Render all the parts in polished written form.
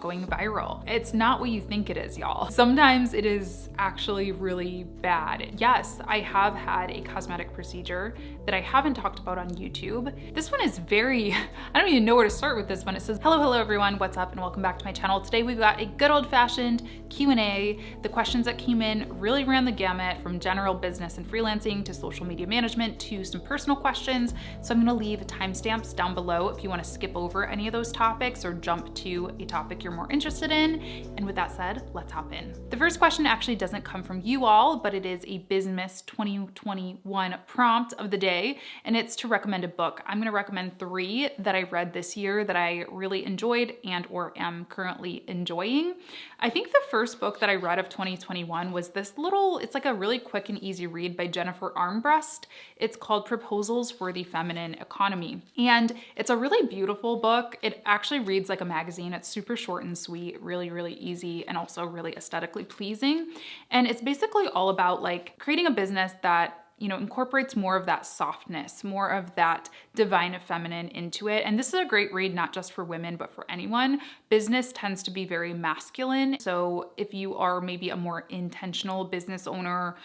going viral. It's not what you think it is, y'all. Sometimes it is actually really bad. Yes, I have had a cosmetic procedure that I haven't talked about on YouTube. This one is very, I don't even know where to start with this one. It says, hello everyone, what's up and welcome back to my channel. Today we've got a good old-fashioned Q&A. The questions that came in really ran the gamut from general business and freelancing to social media management to some personal questions. So I'm gonna leave timestamps down below if you wanna skip over any of those topics or jump to a topic you're more interested in. And with that said, let's hop in. The first question actually doesn't come from you all, but it is a Bizmiss 2021 prompt of the day, and it's to recommend a book. I'm gonna recommend 3 that I read this year that I really enjoyed and or am currently enjoying. I think the first book that I read of 2021 was this little, it's like a really quick and easy read by Jennifer Armbrust. It's called Proposals for the Feminine Economy. And it's a really beautiful book. It actually reads like a magazine. It's super short and sweet, really, really easy, and also really aesthetically pleasing. And it's basically all about like creating a business that incorporates more of that softness, more of that divine feminine into it. And this is a great read, not just for women, but for anyone. Business tends to be very masculine. So if you are maybe a more intentional business owner,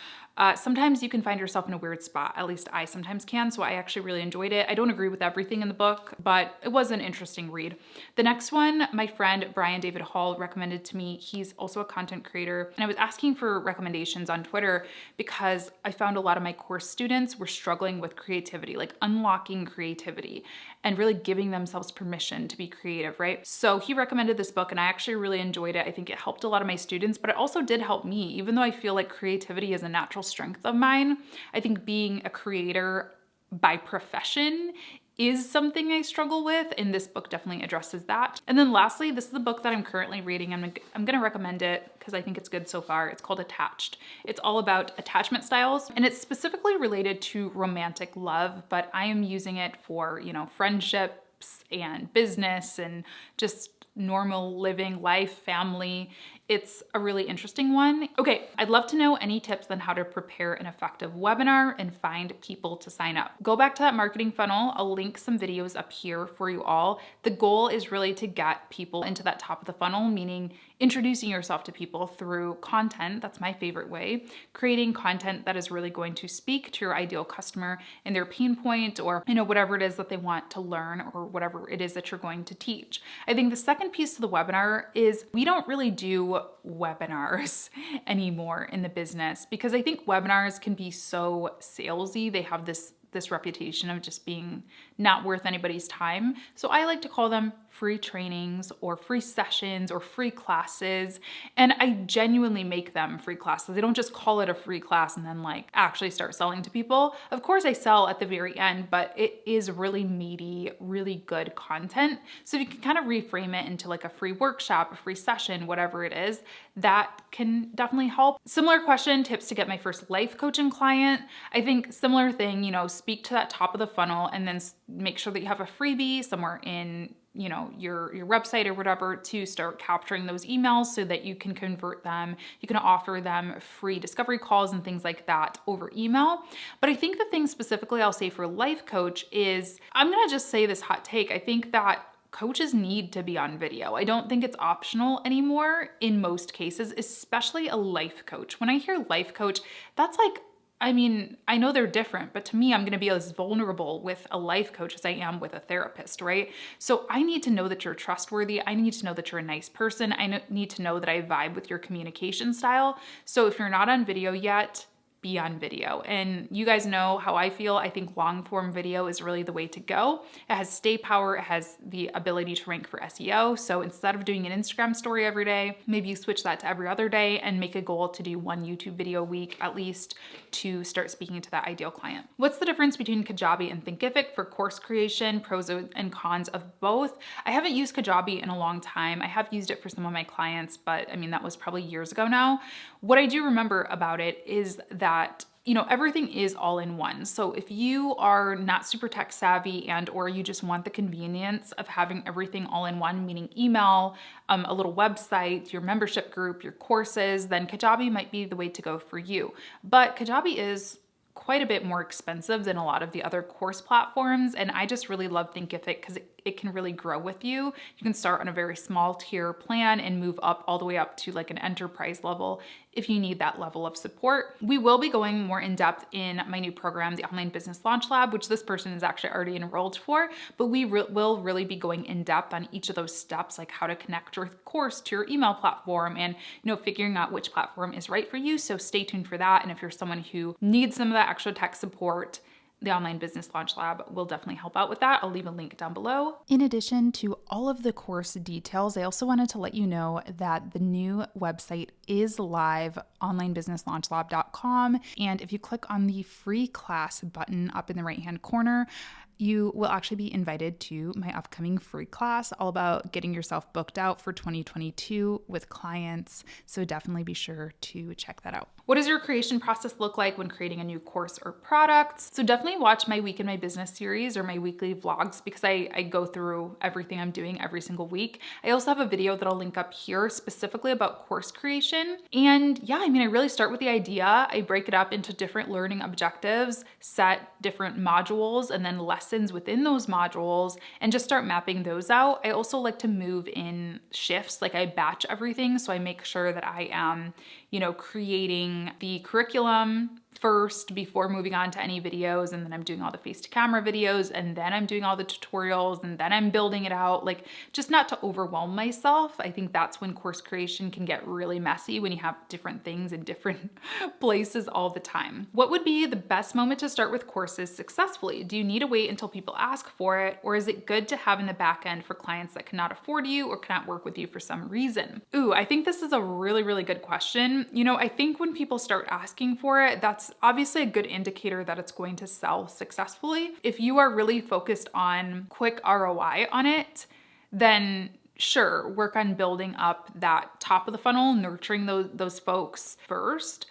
sometimes you can find yourself in a weird spot. At least I sometimes can. So I actually really enjoyed it. I don't agree with everything in the book, but it was an interesting read. The next one, my friend Brian David Hall recommended to me. He's also a content creator. And I was asking for recommendations on Twitter because I found a lot of my course students were struggling with creativity, like unlocking creativity and really giving themselves permission to be creative, right? So he recommended this book and I actually really enjoyed it. I think it helped a lot of my students, but it also did help me, even though I feel like creativity is a natural strength of mine. I think being a creator by profession is something I struggle with, and this book definitely addresses that. And then lastly, this is the book that I'm currently reading. I'm gonna recommend it because I think it's good so far. It's called Attached. It's all about attachment styles, and it's specifically related to romantic love, but I am using it for, friendships and business and just normal living, life, family. It's a really interesting one. Okay, I'd love to know any tips on how to prepare an effective webinar and find people to sign up. Go back to that marketing funnel. I'll link some videos up here for you all. The goal is really to get people into that top of the funnel, meaning introducing yourself to people through content. That's my favorite way. Creating content that is really going to speak to your ideal customer and their pain point or, whatever it is that they want to learn or whatever it is that you're going to teach. I think the second piece to the webinar is we don't really do webinars anymore in the business because I think webinars can be so salesy. They have this reputation of just being not worth anybody's time. So I like to call them free trainings or free sessions or free classes. And I genuinely make them free classes. I don't just call it a free class and then actually start selling to people. Of course I sell at the very end, but it is really meaty, really good content. So if you can kind of reframe it into like a free workshop, a free session, whatever it is, that can definitely help. Similar question, tips to get my first life coaching client. I think similar thing, speak to that top of the funnel and then make sure that you have a freebie somewhere in your website or whatever to start capturing those emails so that you can convert them. You can offer them free discovery calls and things like that over email. But I think the thing specifically I'll say for life coach is, I'm gonna just say this hot take. I think that coaches need to be on video. I don't think it's optional anymore in most cases, especially a life coach. When I hear life coach, that's I know they're different, but to me, I'm gonna be as vulnerable with a life coach as I am with a therapist, right? So I need to know that you're trustworthy. I need to know that you're a nice person. I need to know that I vibe with your communication style. So if you're not on video yet, be on video. And you guys know how I feel. I think long form video is really the way to go. It has stay power. It has the ability to rank for SEO. So instead of doing an Instagram story every day, maybe you switch that to every other day and make a goal to do 1 YouTube video a week at least to start speaking to that ideal client. What's the difference between Kajabi and Thinkific for course creation, pros and cons of both? I haven't used Kajabi in a long time. I have used it for some of my clients, but that was probably years ago now. What I do remember about it is that everything is all in one. So if you are not super tech savvy or you just want the convenience of having everything all in one, meaning email, a little website, your membership group, your courses, then Kajabi might be the way to go for you. But Kajabi is quite a bit more expensive than a lot of the other course platforms. And I just really love Thinkific because it can really grow with you. You can start on a very small tier plan and move up all the way up to like an enterprise level if you need that level of support. We will be going more in depth in my new program, the Online Business Launch Lab, which this person is actually already enrolled for, but we will really be going in depth on each of those steps, like how to connect your course to your email platform and, figuring out which platform is right for you. So stay tuned for that. And if you're someone who needs some of that extra tech support, the Online Business Launch Lab will definitely help out with that. I'll leave a link down below. In addition to all of the course details, I also wanted to let you know that the new website is live, onlinebusinesslaunchlab.com. And if you click on the free class button up in the right-hand corner, you will actually be invited to my upcoming free class all about getting yourself booked out for 2022 with clients. So definitely be sure to check that out. What does your creation process look like when creating a new course or product? So definitely watch my Week in My Business series or my weekly vlogs because I go through everything I'm doing every single week. I also have a video that I'll link up here specifically about course creation. And yeah, I really start with the idea. I break it up into different learning objectives, set different modules, and then lessons within those modules, and just start mapping those out. I also like to move in shifts, like I batch everything. So I make sure that I am, creating the curriculum first before moving on to any videos, and then I'm doing all the face to camera videos, and then I'm doing all the tutorials, and then I'm building it out, like just not to overwhelm myself. I think that's when course creation can get really messy, when you have different things in different places all the time. What would be the best moment to start with courses successfully? Do you need to wait until people ask for it, or is it good to have in the back end for clients that cannot afford you or cannot work with you for some reason? Ooh, I think this is a really, really good question. I think when people start asking for it, that's obviously a good indicator that it's going to sell successfully. If you are really focused on quick ROI on it, then sure, work on building up that top of the funnel, nurturing those folks first.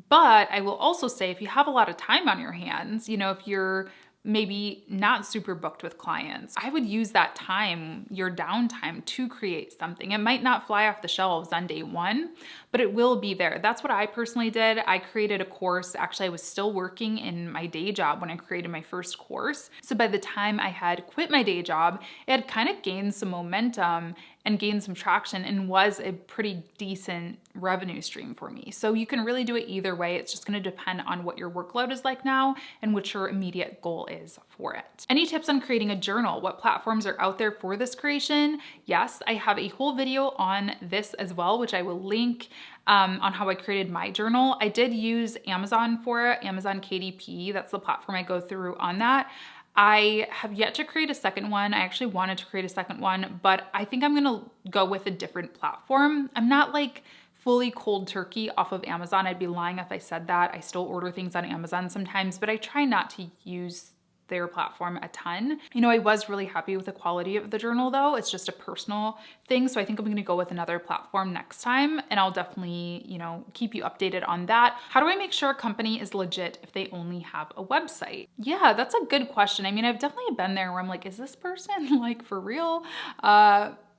But I will also say, if you have a lot of time on your hands, if you're maybe not super booked with clients, I would use that time, your downtime, to create something. It might not fly off the shelves on day one, but it will be there. That's what I personally did. I created a course. Actually, I was still working in my day job when I created my first course. So by the time I had quit my day job, it had kind of gained some momentum and gained some traction and was a pretty decent revenue stream for me. So you can really do it either way. It's just going to depend on what your workload is like now and what your immediate goal is for it. Any tips on creating a journal? What platforms are out there for this creation? Yes, I have a whole video on this as well, which I will link on how I created my journal. I did use Amazon for it, Amazon KDP. That's the platform I go through on that. I have yet to create a second one. I actually wanted to create a second one, but I think I'm gonna go with a different platform. I'm not like fully cold turkey off of Amazon. I'd be lying if I said that. I still order things on Amazon sometimes, but I try not to use their platform a ton. I was really happy with the quality of the journal though. It's just a personal thing. So I think I'm gonna go with another platform next time, and I'll definitely, keep you updated on that. How do I make sure a company is legit if they only have a website? Yeah, that's a good question. I've definitely been there where I'm like, is this person like for real?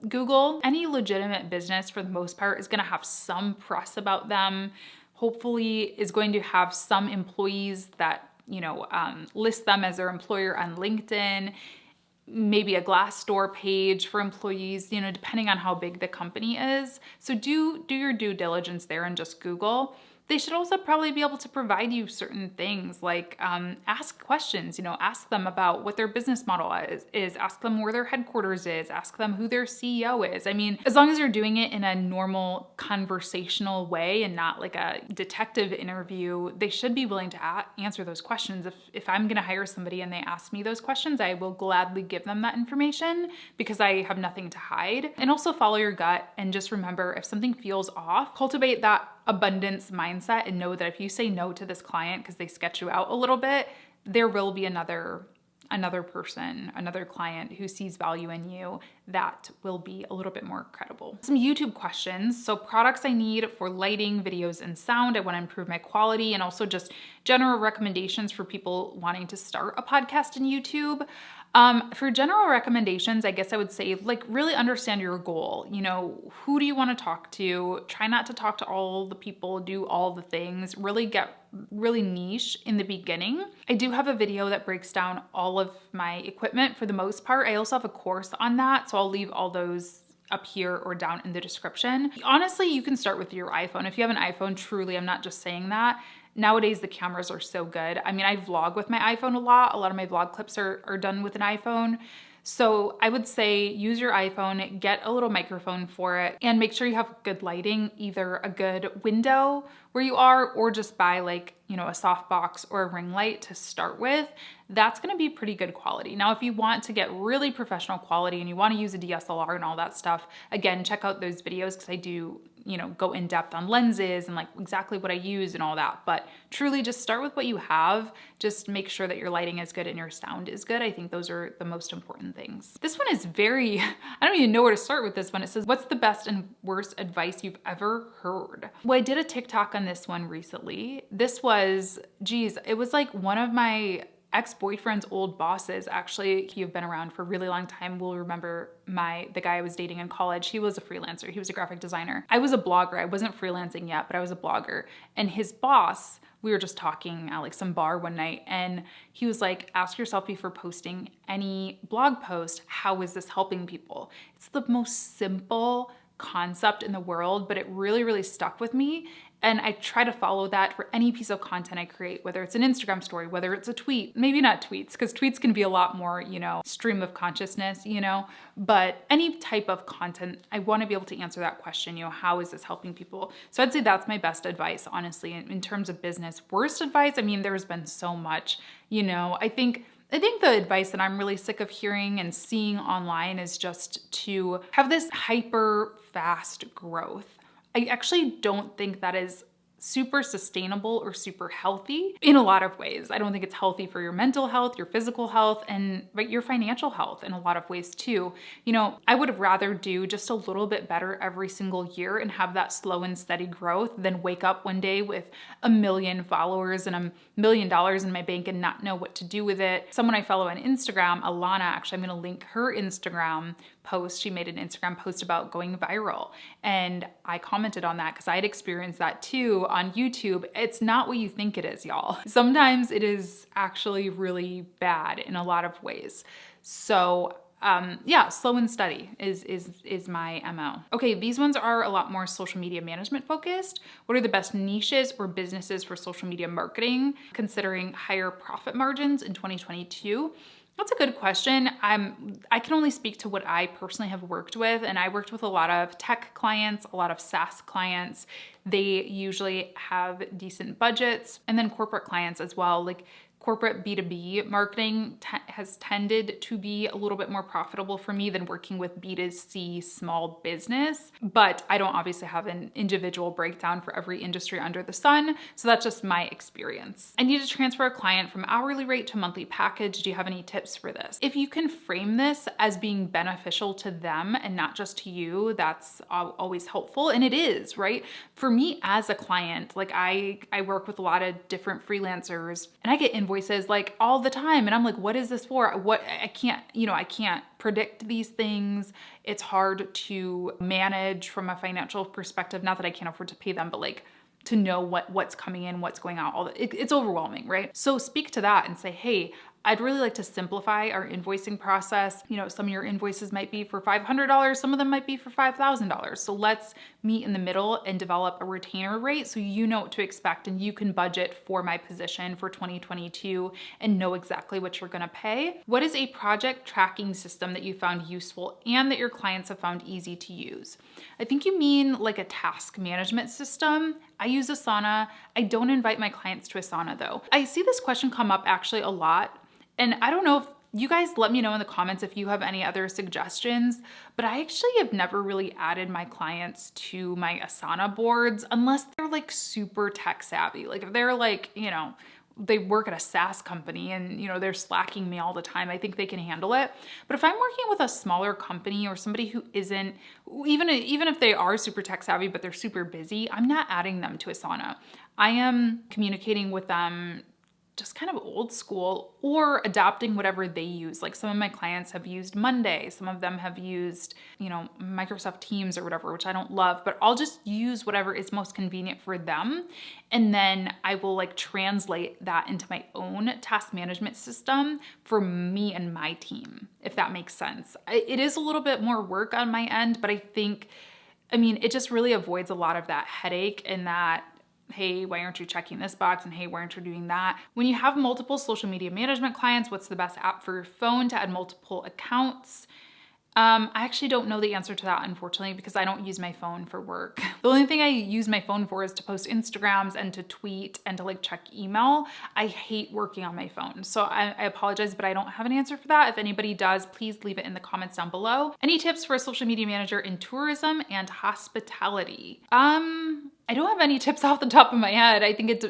Google, any legitimate business for the most part is gonna have some press about them. Hopefully is going to have some employees that list them as their employer on LinkedIn, maybe a Glassdoor page for employees, depending on how big the company is. So do your due diligence there and just Google. They should also probably be able to provide you certain things like ask questions, ask them about what their business model is, ask them where their headquarters is, ask them who their CEO is. As long as you're doing it in a normal conversational way and not like a detective interview, they should be willing to answer those questions. If I'm gonna hire somebody and they ask me those questions, I will gladly give them that information because I have nothing to hide. And also follow your gut and just remember, if something feels off, cultivate that abundance mindset and know that if you say no to this client because they sketch you out a little bit, there will be another person, another client who sees value in you that will be a little bit more credible. Some YouTube questions. So products I need for lighting, videos, and sound. I want to improve my quality, and also just general recommendations for people wanting to start a podcast in YouTube. For general recommendations, I guess I would say like really understand your goal. You know, who do you want to talk to? Try not to talk to all the people, do all the things, really get really niche in the beginning. I do have a video that breaks down all of my equipment for the most part. I also have a course on that, so I'll leave all those up here or down in the description. Honestly, you can start with your iPhone. If you have an iPhone, truly, I'm not just saying that. Nowadays, the cameras are so good. I mean, I vlog with my iPhone a lot. A lot of my vlog clips are done with an iPhone. So I would say use your iPhone, get a little microphone for it, and make sure you have good lighting, either a good window where you are, or just buy like, you know, a softbox or a ring light to start with. That's gonna be pretty good quality. Now, if you want to get really professional quality and you wanna use a DSLR and all that stuff, again, check out those videos because I do, you know, go in depth on lenses and like exactly what I use and all that. But truly just start with what you have. Just make sure that your lighting is good and your sound is good. I think those are the most important things. This one is very, I don't even know where to start with this one. It says, what's the best and worst advice you've ever heard? Well, I did a TikTok on this one recently. This was, geez, it was like one of my ex-boyfriend's old bosses. Actually, you've been around for a really long time will remember the guy I was dating in college. He was a freelancer. He was a graphic designer. I was a blogger. I wasn't freelancing yet, but I was a blogger. And his boss, we were just talking at like some bar one night, and he was like, ask yourself before posting any blog post, how is this helping people? It's the most simple concept in the world, but it really, really stuck with me. And I try to follow that for any piece of content I create, whether it's an Instagram story, whether it's a tweet, maybe not tweets, because tweets can be a lot more, you know, stream of consciousness, you know, but any type of content, I want to be able to answer that question, you know, how is this helping people? So I'd say that's my best advice, honestly, in terms of business. Worst advice, I mean, there's been so much, you know, I think the advice that I'm really sick of hearing and seeing online is just to have this hyper fast growth. I actually don't think that is super sustainable or super healthy in a lot of ways. I don't think it's healthy for your mental health, your physical health, but your financial health in a lot of ways too. You know, I would rather do just a little bit better every single year and have that slow and steady growth than wake up one day with 1 million followers and $1 million in my bank and not know what to do with it. Someone I follow on Instagram, Alana, actually, I'm gonna link her Instagram post. She made an Instagram post about going viral. And I commented on that because I had experienced that too on YouTube. It's not what you think it is, y'all. Sometimes it is actually really bad in a lot of ways. So yeah, slow and steady is my MO. Okay, these ones are a lot more social media management focused. What are the best niches or businesses for social media marketing, considering higher profit margins in 2022? That's a good question. I can only speak to what I personally have worked with, and I worked with a lot of tech clients, a lot of SaaS clients. They usually have decent budgets, and then corporate clients as well. Like corporate B2B marketing has tended to be a little bit more profitable for me than working with B2C small business. But I don't obviously have an individual breakdown for every industry under the sun. So that's just my experience. I need to transfer a client from hourly rate to monthly package. Do you have any tips for this? If you can frame this as being beneficial to them and not just to you, that's always helpful. And it is, right? For me as a client, like I work with a lot of different freelancers and I get invoices like all the time. And I'm like, what is this for? I can't predict these things. It's hard to manage from a financial perspective. Not that I can't afford to pay them, but like to know what's coming in, what's going out, it's overwhelming, right? So speak to that and say, hey, I'd really like to simplify our invoicing process. You know, some of your invoices might be for $500, some of them might be for $5,000. So let's meet in the middle and develop a retainer rate so you know what to expect and you can budget for my position for 2022 and know exactly what you're gonna pay. What is a project tracking system that you found useful and that your clients have found easy to use? I think you mean like a task management system. I use Asana. I don't invite my clients to Asana though. I see this question come up actually a lot. And I don't know if you guys let me know in the comments if you have any other suggestions, but I actually have never really added my clients to my Asana boards unless they're like super tech savvy. Like if they're like, you know, they work at a SaaS company and, you know, they're slacking me all the time, I think they can handle it. But if I'm working with a smaller company or somebody who isn't, even if they are super tech savvy, but they're super busy, I'm not adding them to Asana. I am communicating with them just kind of old school, or adapting whatever they use. Like some of my clients have used Monday, some of them have used, Microsoft Teams or whatever, which I don't love, but I'll just use whatever is most convenient for them. And then I will like translate that into my own task management system for me and my team, if that makes sense. It is a little bit more work on my end, but it just really avoids a lot of that headache and that, hey, why aren't you checking this box? And hey, why aren't you doing that? When you have multiple social media management clients, what's the best app for your phone to add multiple accounts? I actually don't know the answer to that, unfortunately, because I don't use my phone for work. The only thing I use my phone for is to post Instagrams and to tweet and to like check email. I hate working on my phone. So I apologize, but I don't have an answer for that. If anybody does, please leave it in the comments down below. Any tips for a social media manager in tourism and hospitality? I don't have any tips off the top of my head. I think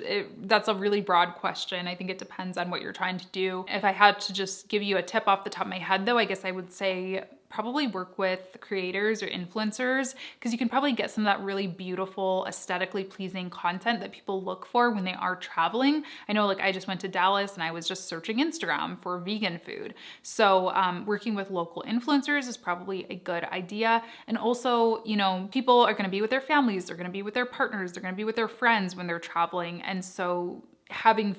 that's a really broad question. I think it depends on what you're trying to do. If I had to just give you a tip off the top of my head though, I guess I would say probably work with creators or influencers, because you can probably get some of that really beautiful, aesthetically pleasing content that people look for when they are traveling. I know, like, I just went to Dallas and I was just searching Instagram for vegan food. So working with local influencers is probably a good idea. And also, people are going to be with their families, they're going to be with their partners, they're going to be with their friends when they're traveling. And so having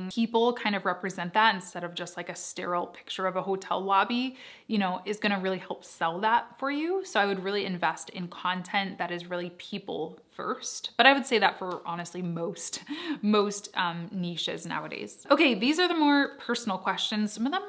people kind of represent that instead of just like a sterile picture of a hotel lobby, is going to really help sell that for you. So I would really invest in content that is really people first. But I would say that for honestly most niches nowadays. Okay, these are the more personal questions. Some of them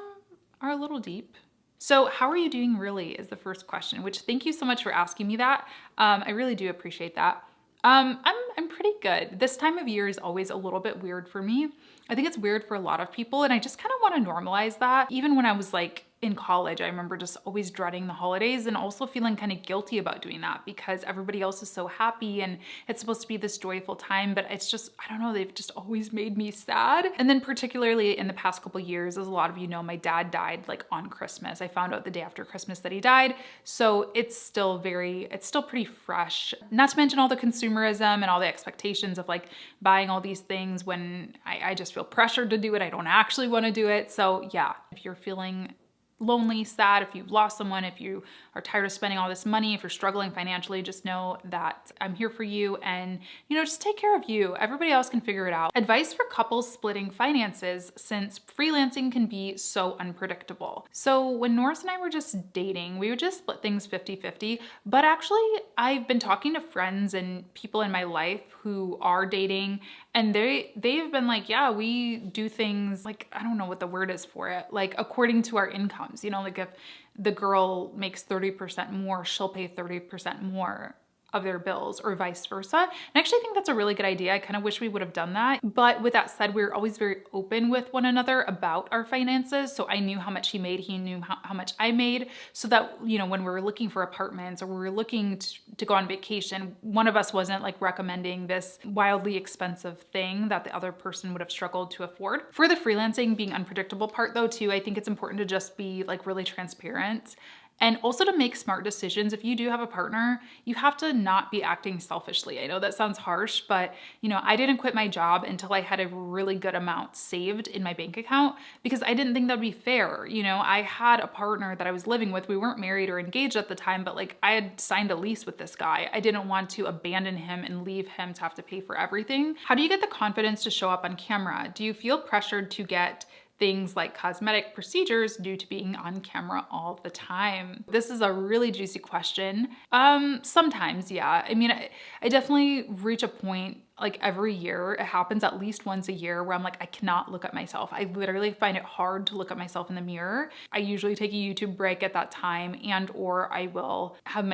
are a little deep. So how are you doing really is the first question, which thank you so much for asking me that. I really do appreciate that. I'm pretty good. This time of year is always a little bit weird for me. I think it's weird for a lot of people, and I just kind of want to normalize that. Even when I was like in college, I remember just always dreading the holidays and also feeling kind of guilty about doing that because everybody else is so happy and it's supposed to be this joyful time, but it's just, I don't know, they've just always made me sad. And then particularly in the past couple of years, as a lot of you know, my dad died like on Christmas. I found out the day after Christmas that he died. So it's still pretty fresh. Not to mention all the consumerism and all the expectations of like buying all these things when I just feel pressured to do it. I don't actually want to do it. So yeah, if you're feeling lonely, sad, if you've lost someone, if you are tired of spending all this money, if you're struggling financially, just know that I'm here for you and, just take care of you. Everybody else can figure it out. Advice for couples splitting finances since freelancing can be so unpredictable. So when Norris and I were just dating, we would just split things 50-50, but actually I've been talking to friends and people in my life who are dating, and they've been like, yeah, we do things like, I don't know what the word is for it, like according to our incomes, like if the girl makes 30% more, she'll pay 30% more of their bills or vice versa. And I actually think that's a really good idea. I kind of wish we would have done that. But with that said, we were always very open with one another about our finances. So I knew how much he made, he knew how much I made, so that, when we were looking for apartments or we were looking to go on vacation, one of us wasn't like recommending this wildly expensive thing that the other person would have struggled to afford. For the freelancing being unpredictable part though too, I think it's important to just be like really transparent. And also to make smart decisions. If you do have a partner, you have to not be acting selfishly. I know that sounds harsh, but I didn't quit my job until I had a really good amount saved in my bank account because I didn't think that'd be fair. I had a partner that I was living with. We weren't married or engaged at the time, but like I had signed a lease with this guy. I didn't want to abandon him and leave him to have to pay for everything. How do you get the confidence to show up on camera? Do you feel pressured to get things like cosmetic procedures due to being on camera all the time? This is a really juicy question. Sometimes, yeah. I definitely reach a point like every year, it happens at least once a year where I'm like, I cannot look at myself. I literally find it hard to look at myself in the mirror. I usually take a YouTube break at that time, and or I will have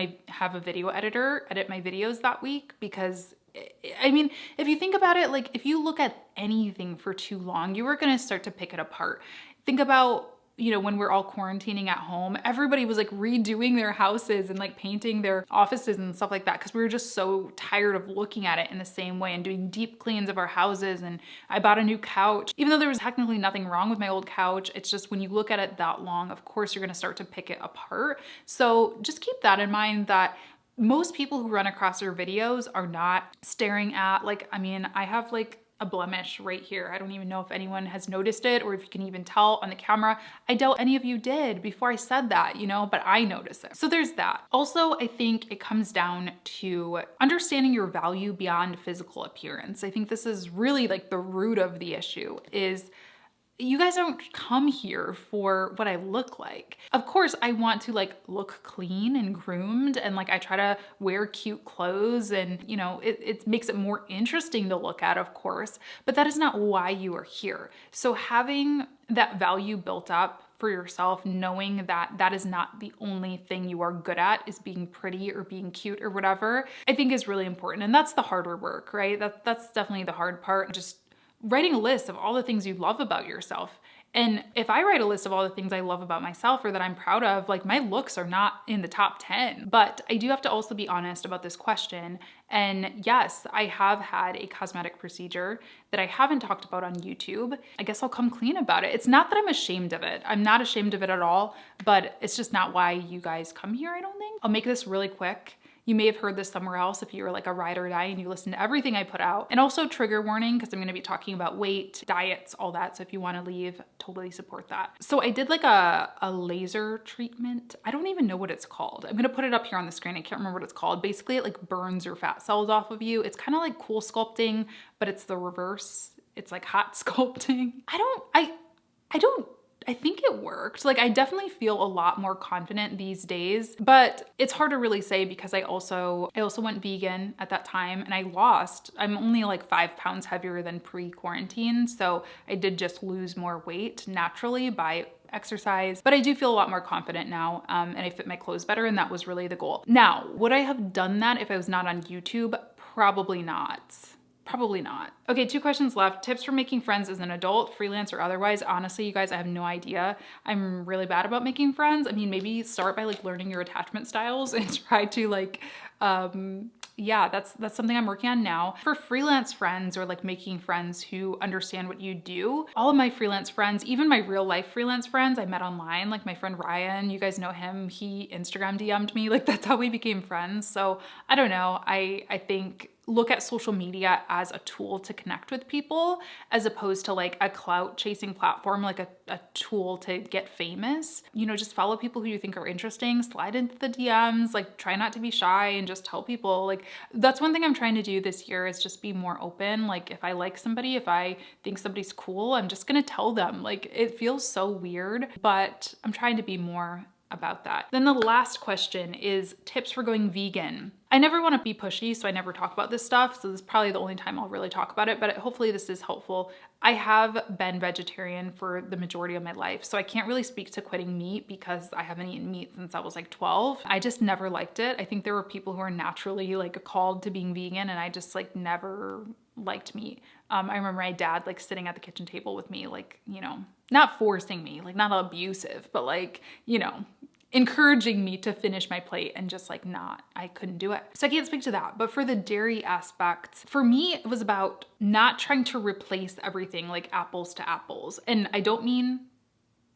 a video editor edit my videos that week because if you think about it, like if you look at anything for too long, you are going to start to pick it apart. Think about, when we're all quarantining at home, everybody was like redoing their houses and like painting their offices and stuff like that because we were just so tired of looking at it in the same way and doing deep cleans of our houses. And I bought a new couch, even though there was technically nothing wrong with my old couch. It's just when you look at it that long, of course, you're going to start to pick it apart. So just keep that in mind, that most people who run across your videos are not staring at I have like a blemish right here. I don't even know if anyone has noticed it or if you can even tell on the camera. I doubt any of you did before I said that, you know, but I noticed it. So there's that. Also, I think it comes down to understanding your value beyond physical appearance. I think this is really like the root of the issue is you guys don't come here for what I look like. Of course, I want to like look clean and groomed and like I try to wear cute clothes and you know, it makes it more interesting to look at, of course, but that is not why you are here. So having that value built up for yourself, knowing that that is not the only thing you are good at is being pretty or being cute or whatever, I think is really important. And that's the harder work, right? That's definitely the hard part. Just writing a list of all the things you love about yourself. And if I write a list of all the things I love about myself or that I'm proud of, like my looks are not in the top 10. But I do have to also be honest about this question. And yes, I have had a cosmetic procedure that I haven't talked about on YouTube. I guess I'll come clean about it. It's not that I'm ashamed of it. I'm not ashamed of it at all, but it's just not why you guys come here, I don't think. I'll make this really quick. You may have heard this somewhere else if you were like a ride or die and you listen to everything I put out. And also trigger warning, because I'm gonna be talking about weight, diets, all that. So if you wanna leave, totally support that. So I did like a laser treatment. I don't even know what it's called. I'm gonna put it up here on the screen. I can't remember what it's called. Basically it like burns your fat cells off of you. It's kind of like cool sculpting, but it's the reverse. It's like hot sculpting. I think it worked. Like I definitely feel a lot more confident these days, but it's hard to really say because I also went vegan at that time and I'm only like 5 pounds heavier than pre-quarantine. So I did just lose more weight naturally by exercise, but I do feel a lot more confident now and I fit my clothes better and that was really the goal. Now, would I have done that if I was not on YouTube? Probably not. Probably not. Okay, 2 questions left. Tips for making friends as an adult, freelance or otherwise. Honestly, you guys, I have no idea. I'm really bad about making friends. I mean, maybe start by like learning your attachment styles and try to like, yeah, that's something I'm working on now. For freelance friends or like making friends who understand what you do, all of my freelance friends, even my real life freelance friends I met online, like my friend Ryan, you guys know him, he Instagram DM'd me, like that's how we became friends. So I don't know, I think look at social media as a tool to connect with people as opposed to like a clout chasing platform, like a tool to get famous. You know, just follow people who you think are interesting, slide into the DMs, like try not to be shy and just tell people. Like that's one thing I'm trying to do this year is just be more open. Like if I like somebody, if I think somebody's cool, I'm just gonna tell them. Like it feels so weird, but I'm trying to be more about that. Then the last question is tips for going vegan. I never want to be pushy, so I never talk about this stuff. So this is probably the only time I'll really talk about it, but hopefully this is helpful. I have been vegetarian for the majority of my life, so I can't really speak to quitting meat because I haven't eaten meat since I was like 12. I just never liked it. I think there were people who are naturally like called to being vegan and I just like never liked meat. I remember my dad like sitting at the kitchen table with me, like, you know, not forcing me, like not abusive, but like, you know, encouraging me to finish my plate and just like I couldn't do it. So I can't speak to that. But for the dairy aspect, for me, it was about not trying to replace everything like apples to apples. And I don't mean,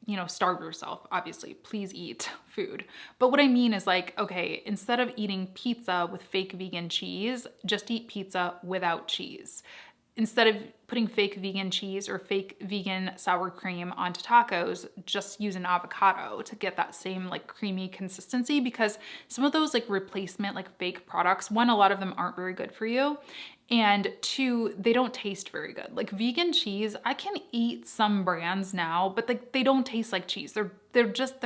you know, starve yourself, obviously, please eat food. But what I mean is like, okay, instead of eating pizza with fake vegan cheese, just eat pizza without cheese. Instead of putting fake vegan cheese or fake vegan sour cream onto tacos, just use an avocado to get that same like creamy consistency because some of those like replacement like fake products, one, a lot of them aren't very good for you. And 2, they don't taste very good. Like vegan cheese, I can eat some brands now, but like they don't taste like cheese. They're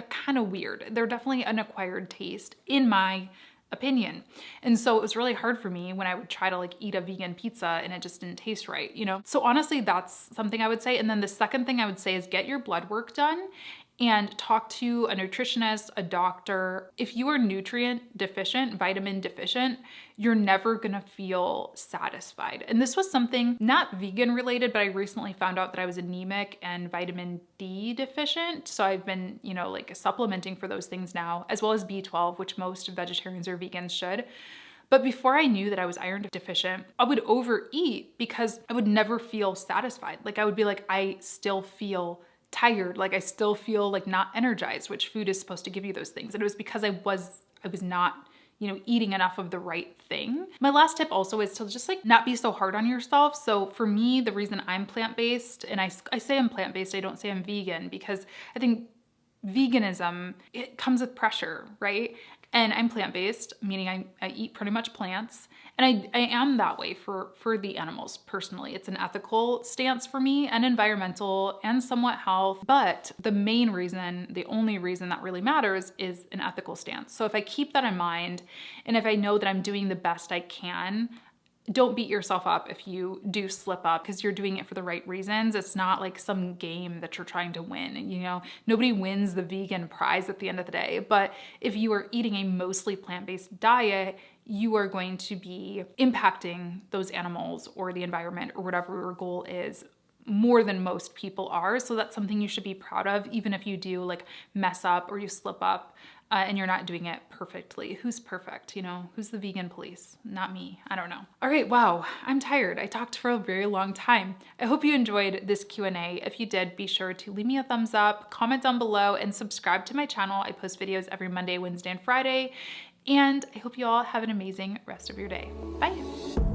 kind of weird. They're definitely an acquired taste in my opinion. And so it was really hard for me when I would try to like eat a vegan pizza and it just didn't taste right, you know? So honestly, that's something I would say. And then the second thing I would say is get your blood work done and talk to a nutritionist, a doctor. If you are nutrient deficient, vitamin deficient, you're never gonna feel satisfied. And this was something not vegan related, but I recently found out that I was anemic and vitamin D deficient. So I've been, you know, like supplementing for those things now, as well as B12, which most vegetarians or vegans should. But before I knew that I was iron deficient, I would overeat because I would never feel satisfied. Like I would be like, I still feel tired, like I still feel like not energized, which food is supposed to give you those things. And it was because I was not, eating enough of the right thing. My last tip also is to just like not be so hard on yourself. So for me, the reason I'm plant-based, and I say I'm plant-based, I don't say I'm vegan, because I think veganism, it comes with pressure, right? And I'm plant-based, meaning I eat pretty much plants. And I am that way for the animals personally. It's an ethical stance for me, and environmental, and somewhat health. But the main reason, the only reason that really matters is an ethical stance. So if I keep that in mind, and if I know that I'm doing the best I can, don't beat yourself up if you do slip up, because you're doing it for the right reasons. It's not like some game that you're trying to win. Nobody wins the vegan prize at the end of the day. But if you are eating a mostly plant-based diet, you are going to be impacting those animals or the environment or whatever your goal is more than most people are. So that's something you should be proud of, even if you do like mess up or you slip up and you're not doing it perfectly. Who's perfect? Who's the vegan police? Not me. I don't know. All right, wow, I'm tired. I talked for a very long time. I hope you enjoyed this Q&A. If you did, be sure to leave me a thumbs up, comment down below, and subscribe to my channel. I post videos every Monday, Wednesday, and Friday. And I hope you all have an amazing rest of your day. Bye.